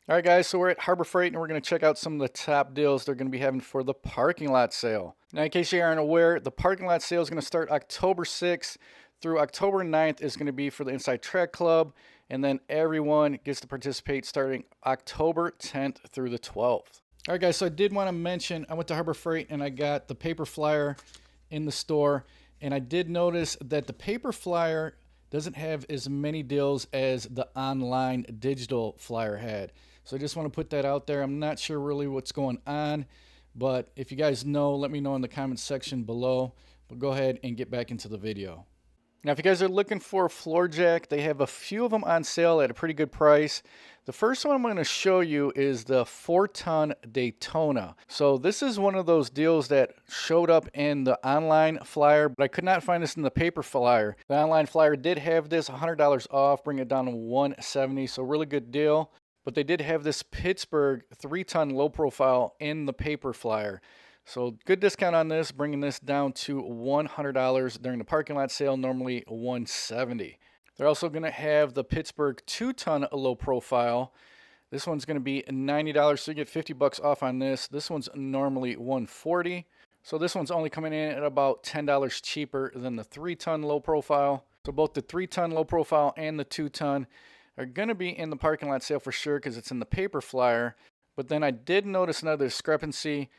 All right, guys, so we're at Harbor Freight and we're going to check out some of the top deals they're going to be having for the parking lot sale. Now, in case you aren't aware, the parking lot sale is going to start October 6th through October 9th is going to be for the Inside Track Club, and then everyone gets to participate starting October 10th through the 12th. All right, guys, so I did want to mention I went to Harbor Freight and I got the paper flyer in the store, and I did notice that the paper flyer doesn't have as many deals as the online digital flyer had. So I just want to put that out there. I'm not sure really what's going on, but if you guys know, let me know in the comments section below. But go ahead and get back into the video. Now, if you guys are looking for a floor jack, they have a few of them on sale at a pretty good price. The first one I'm going to show you is the 4-ton Daytona. So this is one of those deals that showed up in the online flyer, but I could not find this in the paper flyer. The online flyer did have this $100 off, bring it down to $170, so really good deal. But they did have this Pittsburgh 3-ton low profile in the paper flyer. So good discount on this, bringing this down to $100 during the parking lot sale, normally $170. They're also going to have the Pittsburgh 2-ton low profile. This one's going to be $90, so you get 50 bucks off on this. This one's normally $140. So this one's only coming in at about $10 cheaper than the 3-ton low profile. So both the 3-ton low profile and the 2-ton are going to be in the parking lot sale for sure because it's in the paper flyer. But then I did notice another discrepancy.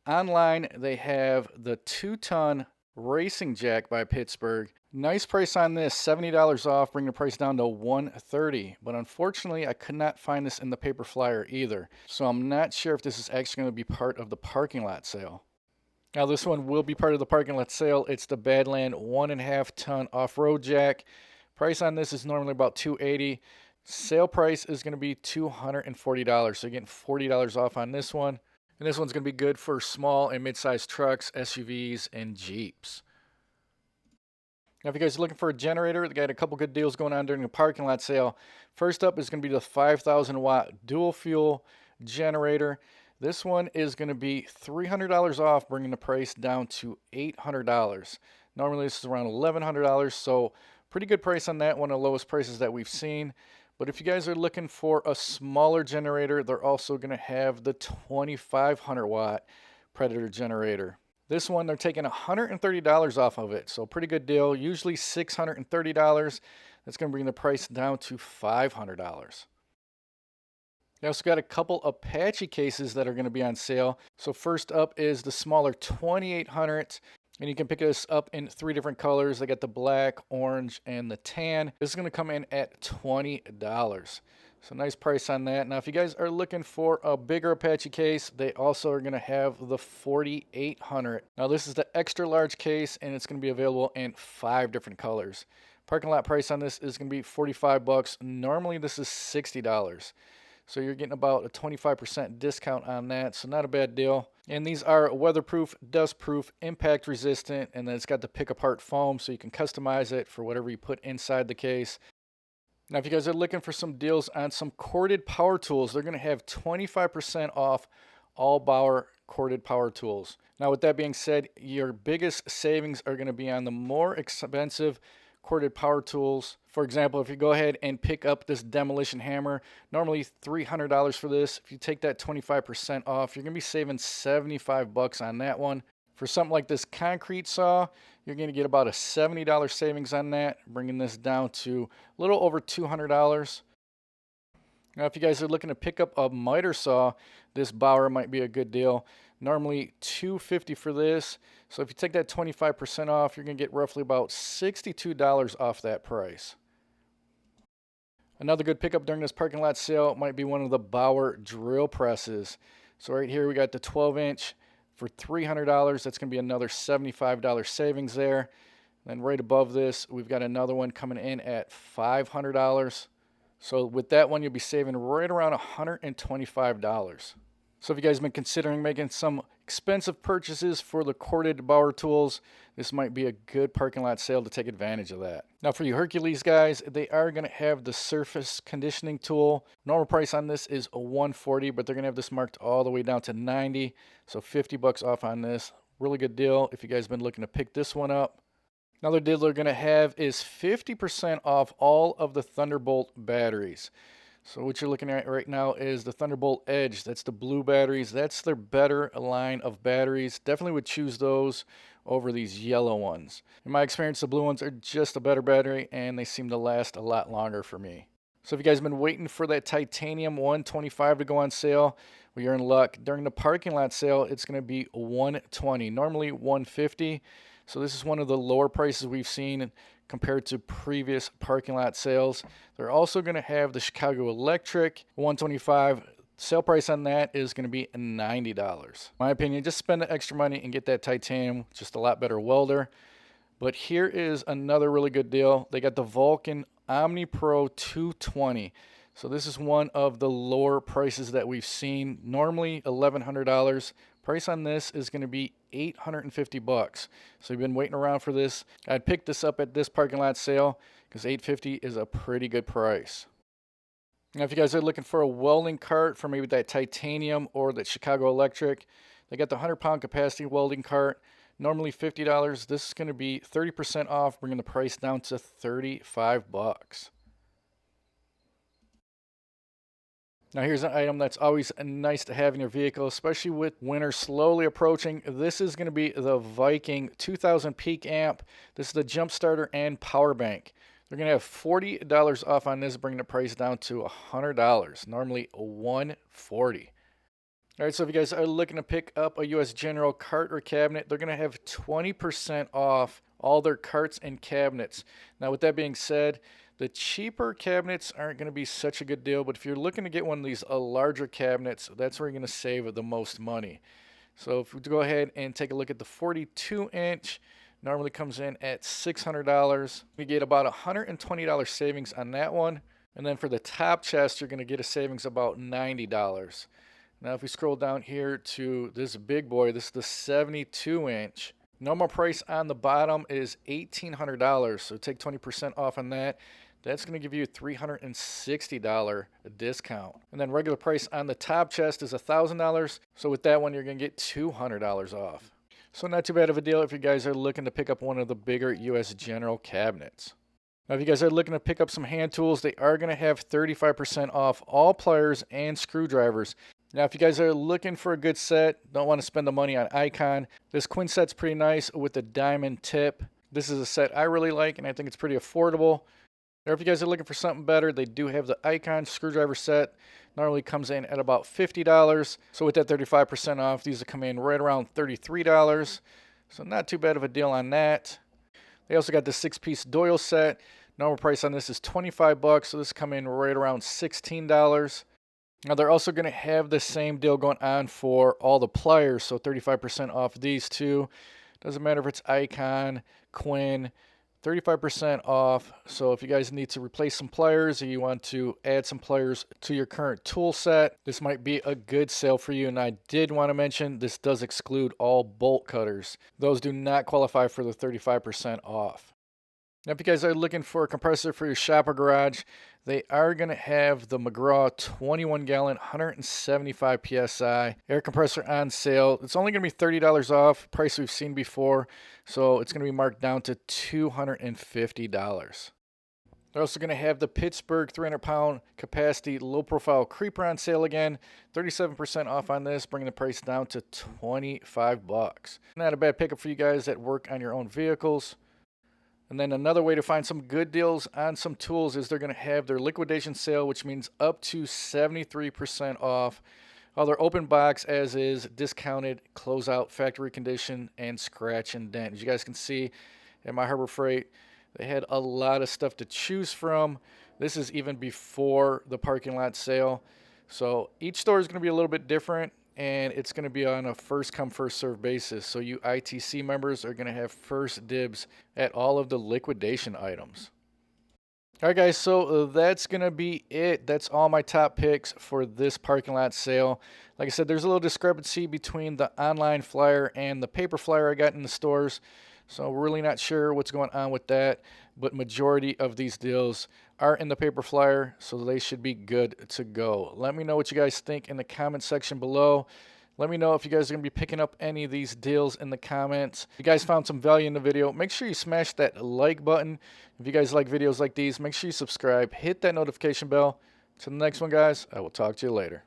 Online, they have the 2-ton Racing Jack by Pittsburgh. Nice price on this, $70 off, bringing the price down to $130. But unfortunately, I could not find this in the paper flyer either. So I'm not sure if this is actually going to be part of the parking lot sale. Now this one will be part of the parking lot sale. It's the Badland 1.5-ton off-road jack. Price on this is normally about $280. Sale price is going to be $240. So you're getting $40 off on this one. And this one's going to be good for small and mid-sized trucks, SUVs, and Jeeps. Now, if you guys are looking for a generator, they got a couple good deals going on during the parking lot sale. First up is going to be the 5,000-watt dual fuel generator. This one is going to be $300 off, bringing the price down to $800. Normally, this is around $1,100, so pretty good price on that, one of the lowest prices that we've seen. But if you guys are looking for a smaller generator, they're also going to have the 2,500 watt Predator generator. This one, they're taking $130 off of it, so pretty good deal. Usually $630. That's going to bring the price down to $500. They also got a couple Apache cases that are going to be on sale. So first up is the smaller 2800. And you can pick this up in 3 different colors. They got the black, orange, and the tan. This is going to come in at $20. So nice price on that. Now, if you guys are looking for a bigger Apache case, they also are going to have the 4800. Now, this is the extra large case, and it's going to be available in 5 different colors. Parking lot price on this is going to be 45 bucks. Normally, this is $60. So you're getting about a 25% discount on that, so not a bad deal. And these are weatherproof, dustproof, impact resistant, and then it's got the pick apart foam so you can customize it for whatever you put inside the case. Now, if you guys are looking for some deals on some corded power tools, they're going to have 25% off all Bauer corded power tools. Now, with that being said, your biggest savings are going to be on the more expensive corded power tools. For example, if you go ahead and pick up this demolition hammer, normally $300 for this. If you take that 25% off, you're going to be saving 75 bucks on that one. For something like this concrete saw, you're going to get about a $70 savings on that, bringing this down to a little over $200. Now, if you guys are looking to pick up a miter saw, this Bauer might be a good deal. Normally $250 for this. So if you take that 25% off, you're going to get roughly about $62 off that price. Another good pickup during this parking lot sale might be one of the Bauer drill presses. So right here we got the 12-inch for $300. That's going to be another $75 savings there. Then right above this, we've got another one coming in at $500. So with that one, you'll be saving right around $125. So if you guys have been considering making some expensive purchases for the corded Bauer tools, this might be a good parking lot sale to take advantage of that. Now for you Hercules guys, they are going to have the surface conditioning tool. Normal price on this is $140, but they're going to have this marked all the way down to $90. So 50 bucks off on this. Really good deal if you guys have been looking to pick this one up. Another deal they're going to have is 50% off all of the Thunderbolt batteries. So what you're looking at right now is the Thunderbolt Edge. That's the blue batteries. That's their better line of batteries. Definitely would choose those over these yellow ones. In my experience, the blue ones are just a better battery and they seem to last a lot longer for me. So if you guys have been waiting for that titanium 125 to go on sale, well, you're in luck. During the parking lot sale, it's going to be 120, normally 150. So this is one of the lower prices we've seen compared to previous parking lot sales. They're also going to have the Chicago Electric 125. Sale price on that is going to be $90. In my opinion, just spend the extra money and get that titanium, just a lot better welder. But here is another really good deal. They got the Vulcan Omni Pro 220. So this is one of the lower prices that we've seen. Normally $1,100. Price on this is going to be $850. So you've been waiting around for this. I'd pick this up at this parking lot sale because $850 is a pretty good price. Now, if you guys are looking for a welding cart for maybe that titanium or that Chicago Electric, they got the 100-pound capacity welding cart. Normally $50. This is going to be 30% off, bringing the price down to $35. Now here's an item that's always nice to have in your vehicle, especially with winter slowly approaching. This is going to be the Viking 2000 peak amp. This is the jump starter and power bank. They're going to have $40 off on this, bringing the price down to $100. Normally $140. All right, so if you guys are looking to pick up a U.S. General cart or cabinet, they're going to have 20% off all their carts and cabinets. Now, with that being said, the cheaper cabinets aren't going to be such a good deal, but if you're looking to get one of these larger cabinets, that's where you're going to save the most money. So if we go ahead and take a look at the 42-inch, normally comes in at $600. We get about $120 savings on that one. And then for the top chest, you're going to get a savings about $90. Now if we scroll down here to this big boy, this is the 72-inch. Normal price on the bottom is $1,800, so take 20% off on that. That's going to give you a $360 discount. And then regular price on the top chest is $1,000, so with that one you're going to get $200 off. So not too bad of a deal if you guys are looking to pick up one of the bigger U.S. General cabinets. Now if you guys are looking to pick up some hand tools, they are going to have 35% off all pliers and screwdrivers. Now, if you guys are looking for a good set, don't want to spend the money on Icon, this Quinn set's pretty nice with the diamond tip. This is a set I really like, and I think it's pretty affordable. Or if you guys are looking for something better, they do have the Icon screwdriver set. Normally comes in at about $50. So with that 35% off, these will come in right around $33. So not too bad of a deal on that. They also got the 6-piece Doyle set. Normal price on this is $25, so this come in right around $16. Now they're also going to have the same deal going on for all the pliers, so 35% off these two. Doesn't matter if it's Icon, Quinn, 35% off. So if you guys need to replace some pliers or you want to add some pliers to your current tool set, this might be a good sale for you. And I did want to mention this does exclude all bolt cutters. Those do not qualify for the 35% off. Now, if you guys are looking for a compressor for your shop or garage, they are going to have the McGraw 21-gallon, 175 PSI air compressor on sale. It's only going to be $30 off, price we've seen before, so it's going to be marked down to $250. They're also going to have the Pittsburgh 300-pound capacity low-profile creeper on sale again. 37% off on this, bringing the price down to $25. Not a bad pickup for you guys that work on your own vehicles. And then another way to find some good deals on some tools is they're going to have their liquidation sale, which means up to 73% off. All their open box as is, discounted, closeout, factory condition, and scratch and dent. As you guys can see at my Harbor Freight, they had a lot of stuff to choose from. This is even before the parking lot sale. So each store is going to be a little bit different, and it's going to be on a first come first serve basis. So you ITC members are going to have first dibs at all of the liquidation items. All right, guys, so that's going to be it. That's all my top picks for this parking lot sale. Like I said, there's a little discrepancy between the online flyer and the paper flyer I got in the stores. So we're really not sure what's going on with that, but majority of these deals are in the paper flyer, so they should be good to go. Let me know what you guys think in the comment section below. Let me know if you guys are going to be picking up any of these deals in the comments. If you guys found some value in the video, make sure you smash that like button. If you guys like videos like these, make sure you subscribe, hit that notification bell. To the next one, guys, I will talk to you later.